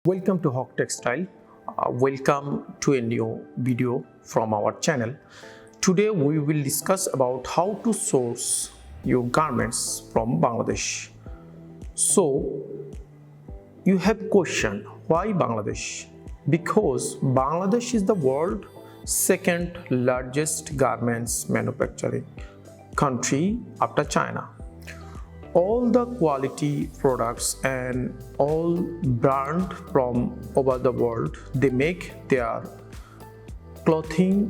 Welcome to Haque Textile. Welcome to a new video from our channel. Today we will discuss about how to source your garments from Bangladesh. So you have question, why Bangladesh? Because Bangladesh is the world's second largest garments manufacturing country after China. All the quality products and all brand from over the world, they make their clothing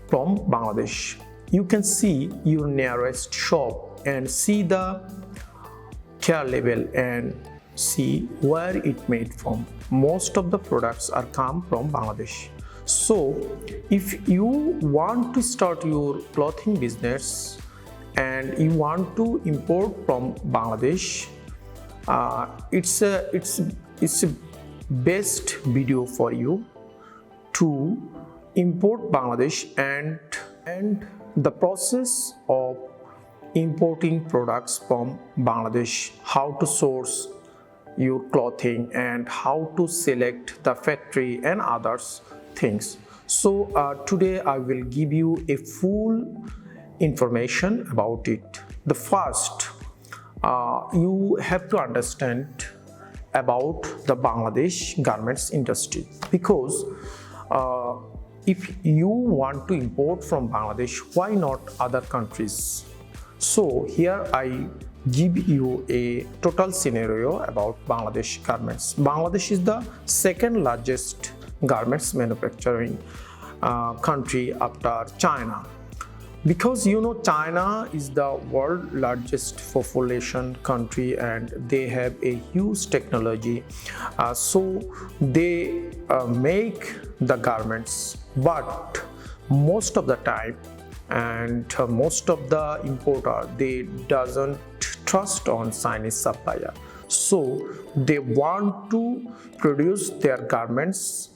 from Bangladesh. You can see your nearest shop and see the care level and see where it made from. Most of the products are come from Bangladesh. So if you want to start your clothing business and you want to import from Bangladesh, it's a best video for you to import Bangladesh and the process of importing products from Bangladesh, how to source your clothing and how to select the factory and others things. So today I will give you a full information about it. The first, you have to understand about the Bangladesh garments industry, because if you want to import from Bangladesh, why not other countries? So here I give you a total scenario about Bangladesh garments. Bangladesh is the second largest garments manufacturing country after China. Because you know China is the world's largest population country and they have a huge technology, so they make the garments, but most of the time and most of the importer, they doesn't trust on Chinese supplier, so they want to produce their garments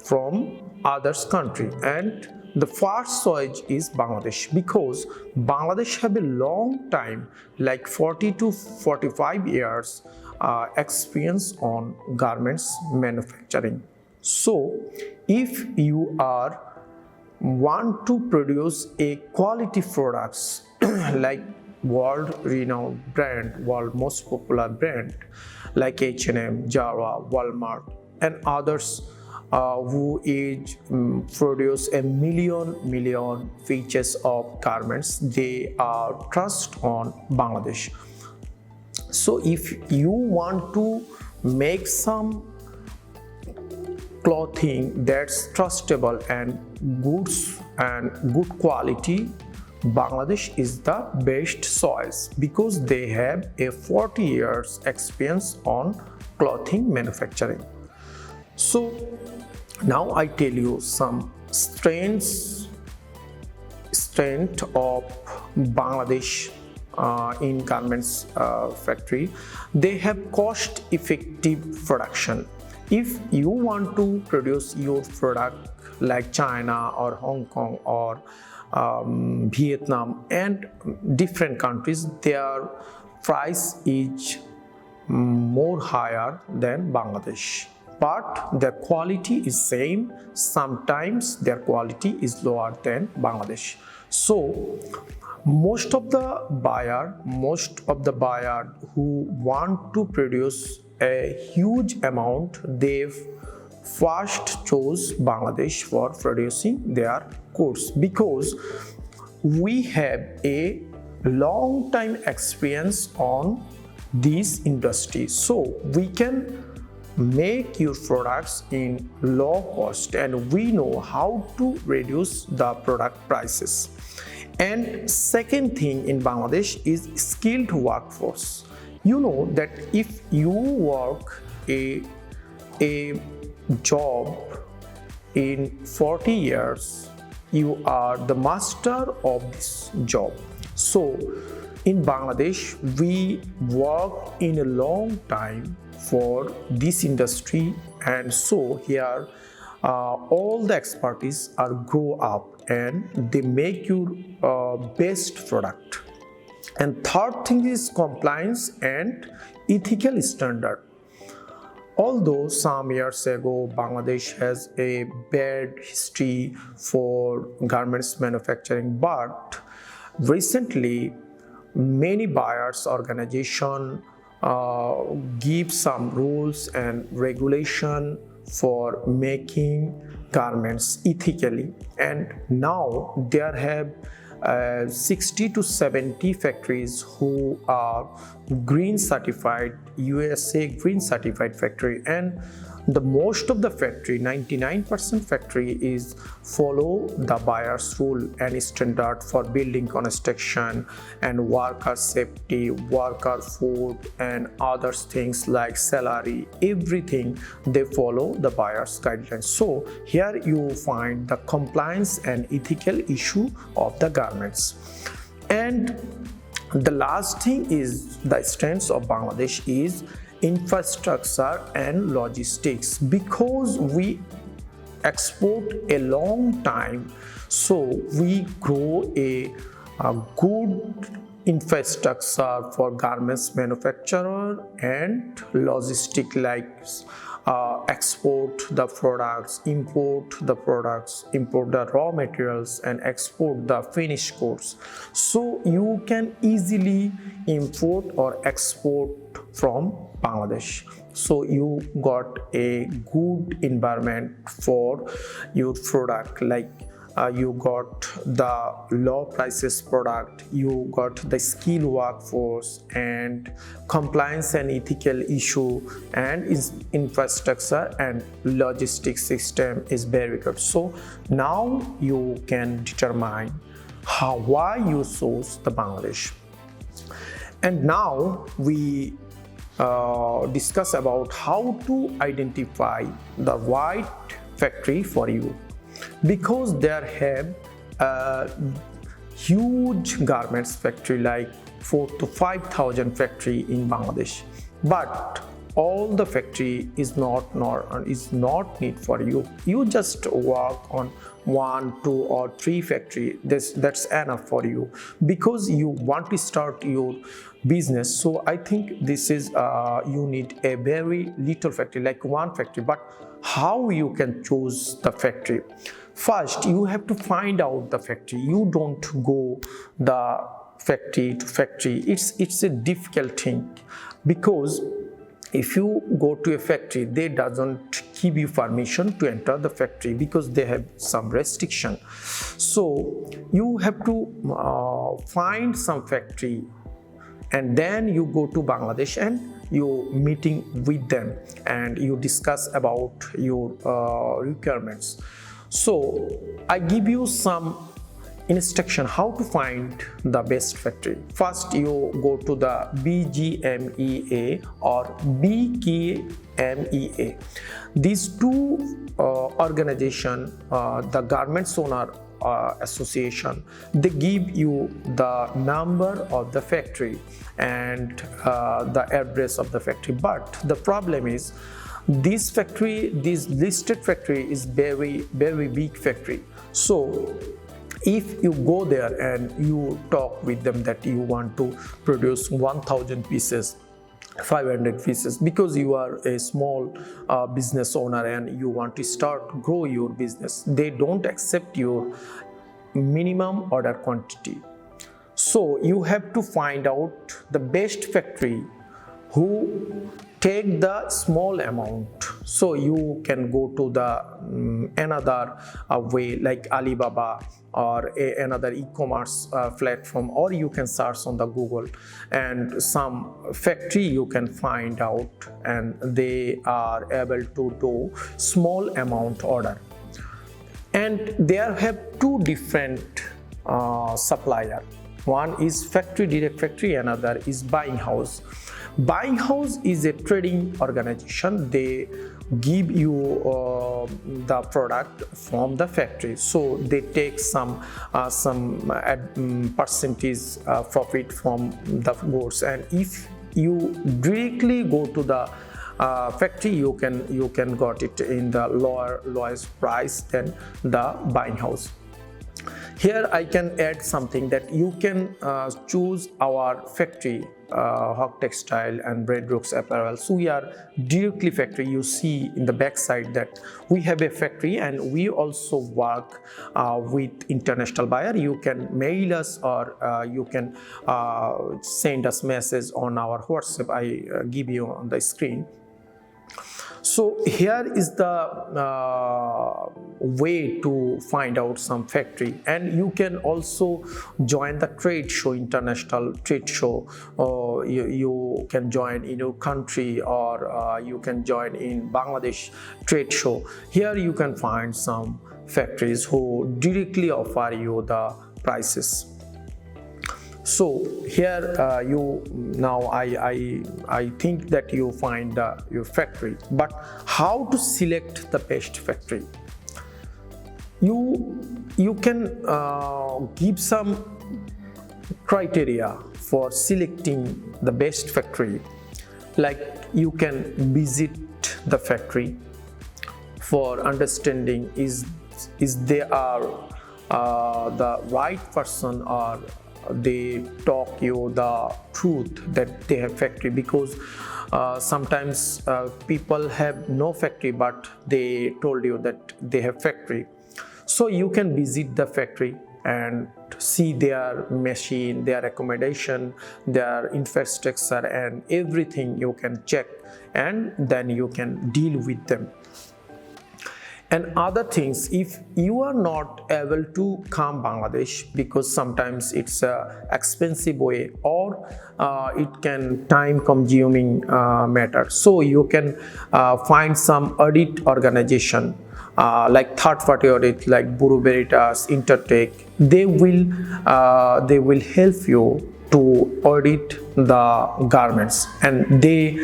from others country, and the first choice is Bangladesh, because Bangladesh have a long time, like 40 to 45 years experience on garments manufacturing. So if you want to produce a quality products like world renowned brand, world most popular brand like H&M, Zara, Walmart and others, who is produce a million features of garments, they are trust on Bangladesh. So if you want to make some clothing that's trustable and goods and good quality, Bangladesh is the best choice, because they have a 40 years experience on clothing manufacturing. So now I tell you some strength of Bangladesh in garments factory. They have cost effective production. If you want to produce your product like China or Hong Kong or Vietnam and different countries, their price is more higher than Bangladesh, but their quality is same. Sometimes their quality is lower than Bangladesh. So most of the buyer who want to produce a huge amount, they first chose Bangladesh for producing their goods, because we have a long time experience on this industry, so we can make your products in low cost and we know how to reduce the product prices. And second thing in Bangladesh is skilled workforce. You know that if you work a job in 40 years, you are the master of this job. So in Bangladesh, we work in a long time for this industry, and so here all the expertise are grow up and they make your best product. And third thing is compliance and ethical standard. Although some years ago Bangladesh has a bad history for garments manufacturing, but recently many buyers organization give some rules and regulation for making garments ethically, and now there have 60 to 70 factories who are green certified, USA green certified factory, and the most of the factory, 99% factory, is follow the buyer's rule and standard for building construction and worker safety, worker food, and other things like salary. Everything they follow the buyer's guidelines. So here you find the compliance and ethical issue of the garments. And the last thing is the strengths of Bangladesh is infrastructure and logistics, because we export a long time, so we grow a good infrastructure for garments manufacturer and logistic, like export the products, import the products, import the raw materials, and export the finished goods. So you can easily import or export from Bangladesh. So you got a good environment for your product, like you got the low prices product, you got the skilled workforce, and compliance and ethical issue, and infrastructure and logistics system is very good. So now you can determine why you source the Bangladesh. And now we discuss about how to identify the right factory for you, because there have a huge garments factory, like 4,000 to 5,000 factory in Bangladesh, but all the factory is not need for you. You just work on 1, 2, or 3 factory. That's enough for you, because you want to start your business. So I think this is you need a very little factory, like 1 factory. But how you can choose the factory? First, you have to find out the factory. You don't go the factory to factory. It's a difficult thing, because if you go to a factory, they doesn't give you permission to enter the factory, because they have some restriction. So you have to find some factory, and then you go to Bangladesh and you meeting with them and you discuss about your requirements. So I give you some instruction how to find the best factory. First, you go to the BGMEA or BKMEA. These two organization, the garments owner association, they give you the number of the factory and the address of the factory. But the problem is, this listed factory is very big factory. So if you go there and you talk with them that you want to produce 1,000 pieces, 500 pieces, because you are a small business owner and you want to grow your business, they don't accept your minimum order quantity. So you have to find out the best factory who take the small amount. So you can go to the another way, like Alibaba or another e-commerce platform, or you can search on the Google, and some factory you can find out, and they are able to do small amount order. And there have 2 different supplier. One is factory, direct factory, another is buying house. Buying house is a trading organization. They give you the product from the factory, so they take some percentage profit from the goods. And if you directly go to the factory, you can got it in the lowest price than the buying house. Here I can add something that you can choose our factory, Haque Textile and Rooks Apparels. So we are directly factory. You see in the back side that we have a factory, and we also work with international buyer. You can mail us, or you can send us message on our WhatsApp. I give you on the screen. So here is the way to find out some factory, and you can also join the trade show, international trade show. You can join in your country, or you can join in Bangladesh trade show. Here you can find some factories who directly offer you the prices. So here I think that you find your factory, but how to select the best factory? You can give some criteria for selecting the best factory, like you can visit the factory for understanding is they are the right person, or they talk you the truth that they have factory. Because sometimes people have no factory, but they told you that they have factory. So you can visit the factory and see their machine, their accommodation, their infrastructure, and everything you can check, and then you can deal with them. And other things, if you are not able to come Bangladesh, because sometimes it's a expensive way, or it can time consuming matter, so you can find some audit organization like third party audit, like Bureau Veritas, Intertech. They will help you to audit the garments, and they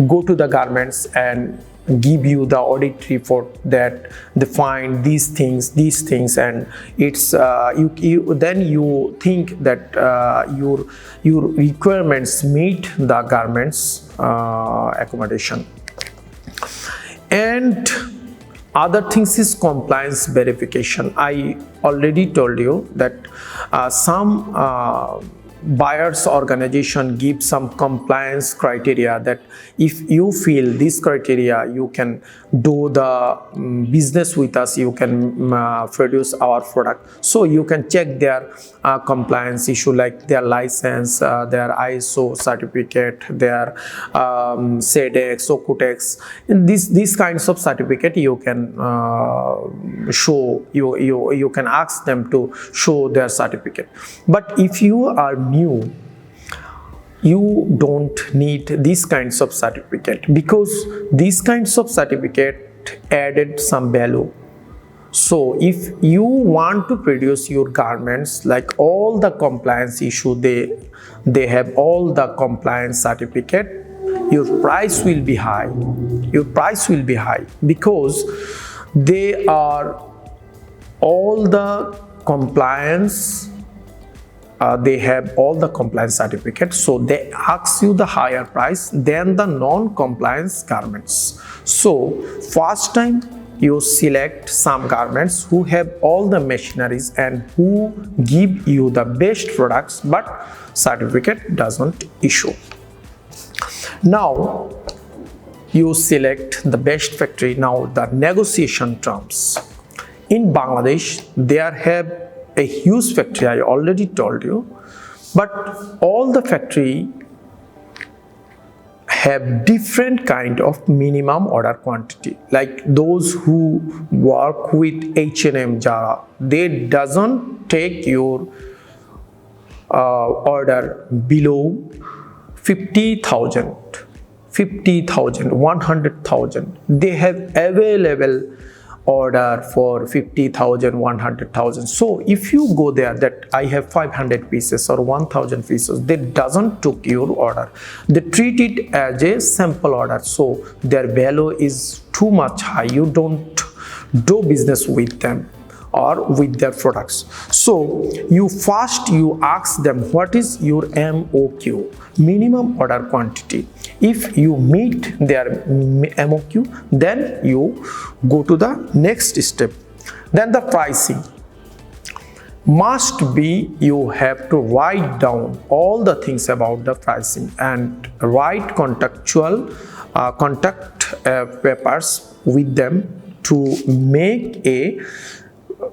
go to the garments and give you the audit report that they find these things, and it's then you think that your requirements meet the garments accommodation. And other things is compliance verification. I already told you that some buyers organization give some compliance criteria, that if you feel this criteria, you can do the business with us, you can produce our product. So you can check their compliance issue, like their license, their ISO certificate, their SEDEX, OCUTEX. These kinds of certificate you can show, you can ask them to show their certificate. But if you are new, you don't need these kinds of certificate, because these kinds of certificate added some value. So if you want to produce your garments, like all the compliance issue, they have all the compliance certificate, your price will be high. Your price will be high because they are all the compliance. They have all the compliance certificates, so they ask you the higher price than the non-compliance garments. So first time you select some garments who have all the machineries and who give you the best products, but certificate doesn't issue. Now you select the best factory. Now the negotiation terms. In Bangladesh, there have a huge factory, I already told you, but all the factory have different kind of minimum order quantity. Like those who work with H&M, Zara, they doesn't take your order below 50,000, 100,000. They have available order for 50,000, 100,000. So if you go there that I have 500 pieces or 1,000 pieces, they doesn't took your order. They treat it as a sample order, so their value is too much high. You don't do business with them or with their products. So you ask them what is your MOQ, minimum order quantity. If you meet their MOQ, then you go to the next step. Then the pricing. must be you have to write down all the things about the pricing and write contact papers with them to make a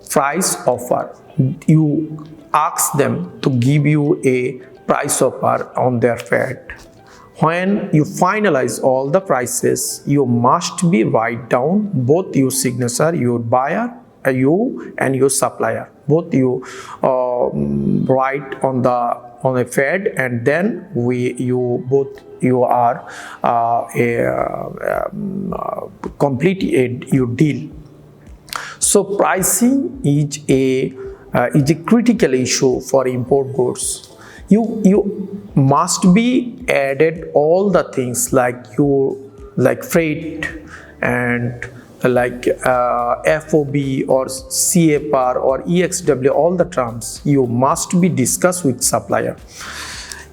price offer. You ask them to give you a price offer on their fat. When you finalize all the prices, you must be write down both your signature, your buyer, you and your supplier. Both you write on a Fed, and then you are complete your deal. So pricing is a critical issue for import goods. You must be added all the things like freight and like FOB or CFR or EXW, all the terms you must be discussed with supplier.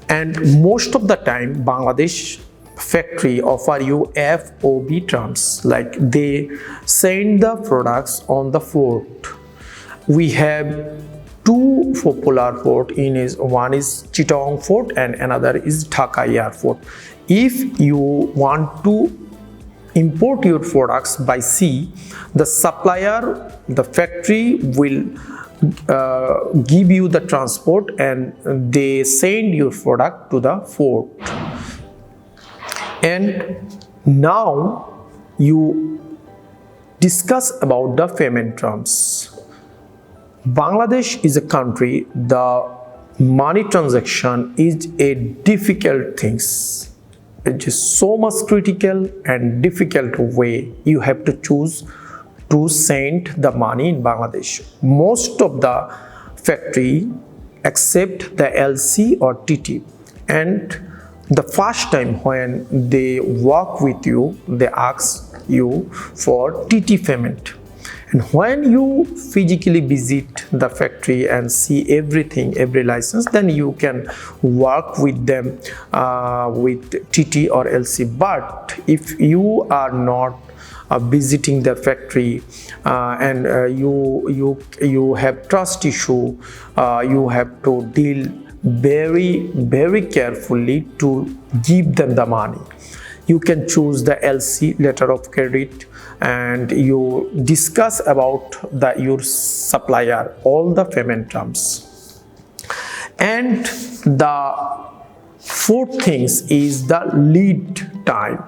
And most of the time Bangladesh factory offer you FOB terms, like they send the products on the port. We have two popular port one is Chittagong Fort and another is Dhaka Airport. If you want to import your products by sea, the supplier, the factory will give you the transport and they send your product to the port. And now you discuss about the payment terms. Bangladesh is a country, the money transaction is a difficult thing. It is so much critical and difficult way you have to choose to send the money in Bangladesh. Most of the factory accept the LC or TT, and the first time when they work with you, they ask you for TT payment. And when you physically visit the factory and see everything, every license, then you can work with them with TT or LC. But if you are not visiting the factory and you have trust issue, you have to deal very carefully to give them the money. You can choose the LC, letter of credit, and you discuss about your supplier all the payment terms. And the fourth thing is the lead time,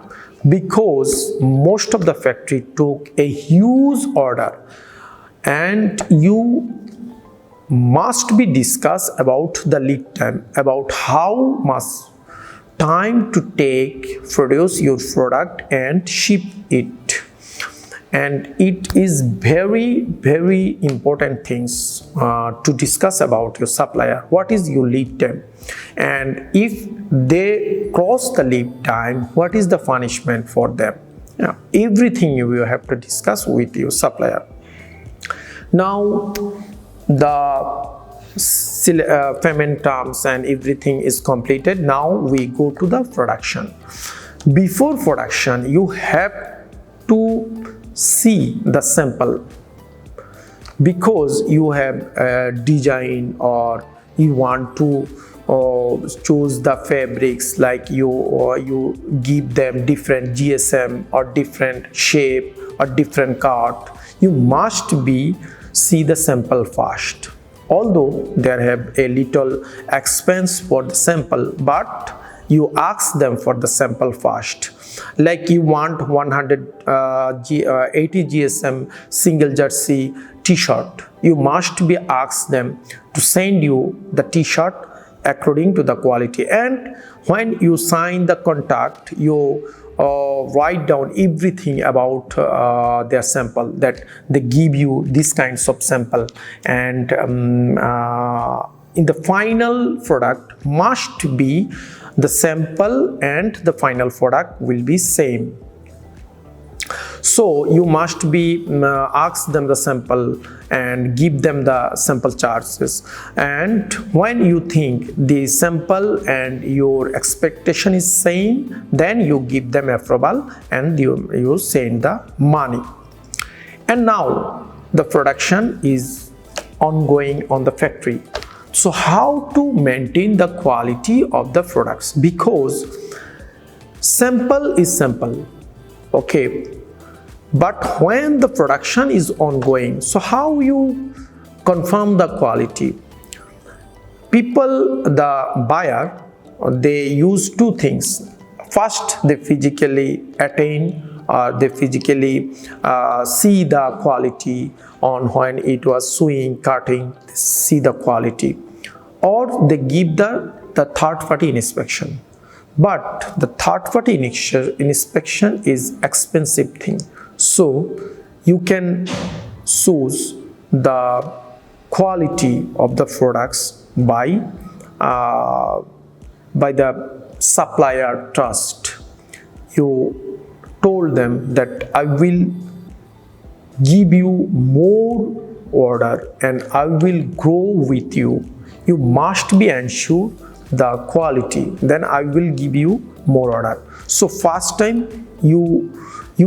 because most of the factory took a huge order and you must be discussed about the lead time, about how much time to take produce your product and ship it. And it is very important things to discuss about your supplier. What is your lead time, and if they cross the lead time, what is the punishment for them? Everything you will have to discuss with your supplier. Now the payment terms and everything is completed. Now we go to the production. Before production, you have to see the sample, because you have a design or you want to choose the fabrics, like you give them different GSM or different shape or different cut. You must be see the sample first. Although there have a little expense for the sample, but you ask them for the sample first. Like you want 180 GSM single jersey t-shirt, you must be asked them to send you the t-shirt according to the quality. And when you sign the contract, you write down everything about their sample, that they give you these kinds of sample, and in the final product must be the sample and the final product will be same. So you must be ask them the sample and give them the sample charges. And when you think the sample and your expectation is same, then you give them approval and you send the money. And now the production is ongoing on the factory. So how to maintain the quality of the products? Because sample is simple, okay, but when the production is ongoing, so how you confirm the quality? People, the buyer, they use two things. First, they physically attain, they physically see the quality on when it was sewing, cutting, see the quality, or they give the third-party inspection. But the third-party inspection is expensive thing, so you can choose the quality of the products by the supplier trust. You told them that I will give you more order and I will grow with you. You must be ensured the quality, then I will give you more order. So first time you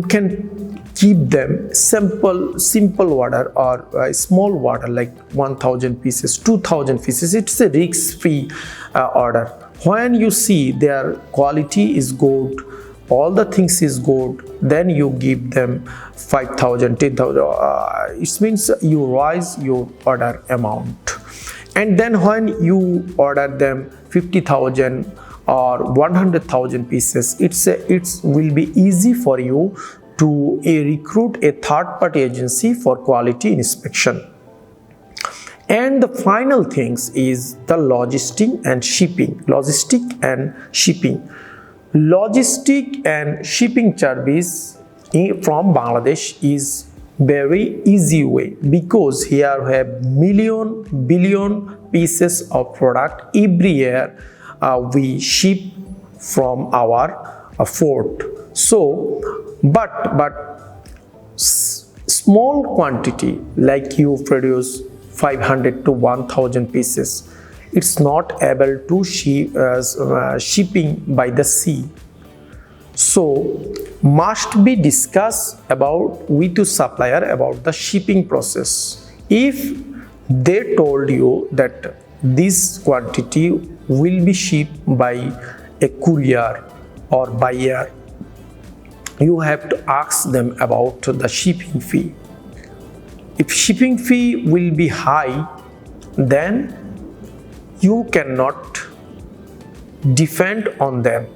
can give them simple order or a small order like 1000 pieces, 2000 pieces. It's a risk-free order. When you see their quality is good, all the things is good, then you give them 5000, 10,000. It means you raise your order amount. And then when you order them 50,000 or 100,000 pieces, it will be easy for you to recruit a third-party agency for quality inspection. And the final things is the logistic and shipping. Logistic and shipping service from Bangladesh is very easy way, because here we have billion pieces of product every year we ship from our fort. So but small quantity, like you produce 500 to 1000 pieces, it's not able to shipping by the sea. So must be discussed about with the supplier about the shipping process. If they told you that this quantity will be shipped by a courier or by air, you have to ask them about the shipping fee. If shipping fee will be high, then you cannot defend on them,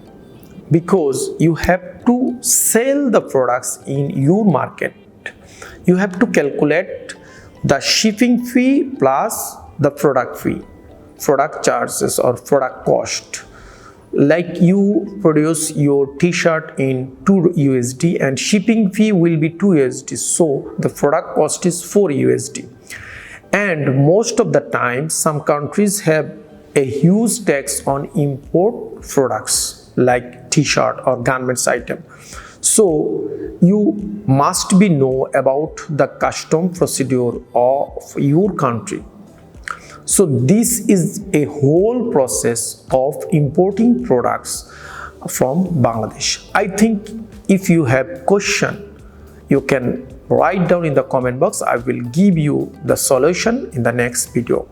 because you have to sell the products in your market. You have to calculate the shipping fee plus the product fee, product charges or product cost. Like you produce your t-shirt in 2 USD and shipping fee will be 2 USD, so the product cost is 4 USD. And most of the time some countries have a huge tax on import products like t-shirt or garments item. So you must be know about the custom procedure of your country. So this is a whole process of importing products from Bangladesh. I think if you have question, you can write down in the comment box. I will give you the solution in the next video.